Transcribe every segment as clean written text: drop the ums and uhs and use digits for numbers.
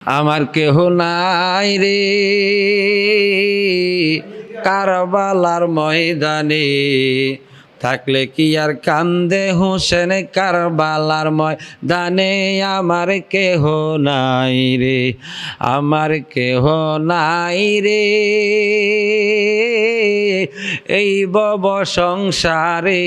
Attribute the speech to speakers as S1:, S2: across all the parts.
S1: আমার কেহ নাই রে কারবালার ময়দানে, থাকলে কি আর কান্দে হোসেন কারবালার ময়দানে। আমার কেহ নাই রে, আমার কেহ নাই রে এই ভব সংসারে,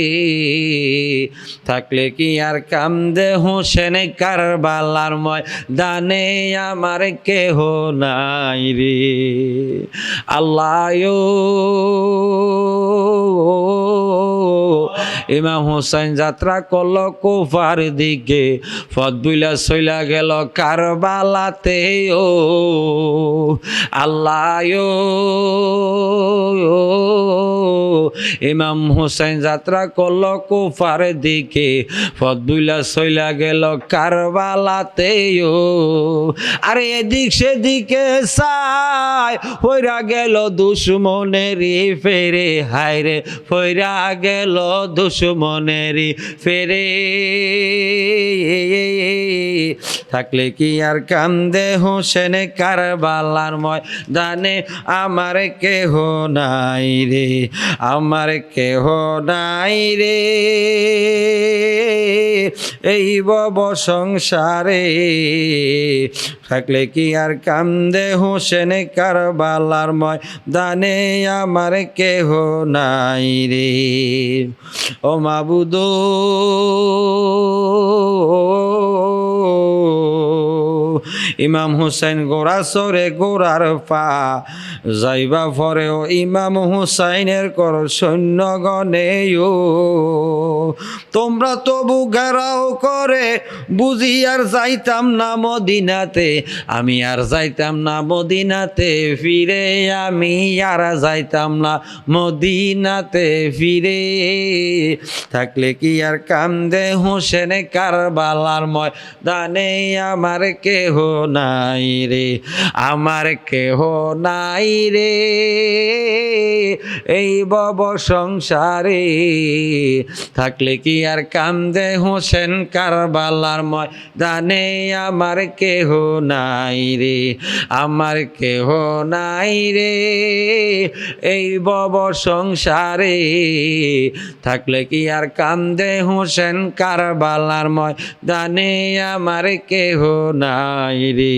S1: থাকলে কি আর কান্দে হোসেন কারবালার ময়দানে। আমার কেহ নাই রে। আল্লাহ ইমাম হুসাইন যাত্রা করল কুফার দিকে, পথ বুইলা চইলা গেল কারবালাতে। ও আল্লাহ ইমাম হুসাইন যাত্রা করল কুফার দিকে, পথ বুইলা চইলা গেল কারবালাতে। ও আরে এদিক সেদিকে চাই পইরা গেল দুশ্মনেরই ফেরে, হায়রে পইরা গেল দুশ্মনেরই ফেরে। থাকলে কি আর কান্দে হোসেন কারবালার ময়দানে। আমার কেহ নাই রে, আমার কেহ নাই রে এই ভব সংসারে, থাকলে কি আর কান্দে হোসেন কারবালার ময়দানে। আমার কেহ নাই রে। ও মাবুদ ইমাম হুসাইন গোড়া সরে গোড়ার পা যাইবা পরে, ও ইমাম হুসাইনের কর সৈন্যগণে। ও তোমরা তবু ঘেরাও করে, বুঝি আর যাইতাম না মদিনাতে, আমি আর যাইতাম না মদিনাতে ফিরে, আমি আর যাইতাম না মদিনাতে ফিরে। থাকলে কি আর কান্দে হোসেন কারবালার ময়দানে। আমার কেহ নাই রে, আমার কেহ নাই রে এই ভব সংসারে, থাকলে কি আর কান্দে হোসেন কারবালার ময়দানে। আমার কেহ নাই রে, আমার কেহ নাই রে এই ভব সংসারে, থাকলে কি আর কান্দে হোসেন কারবালার ময়দানে। আমার কেহ নাই রে।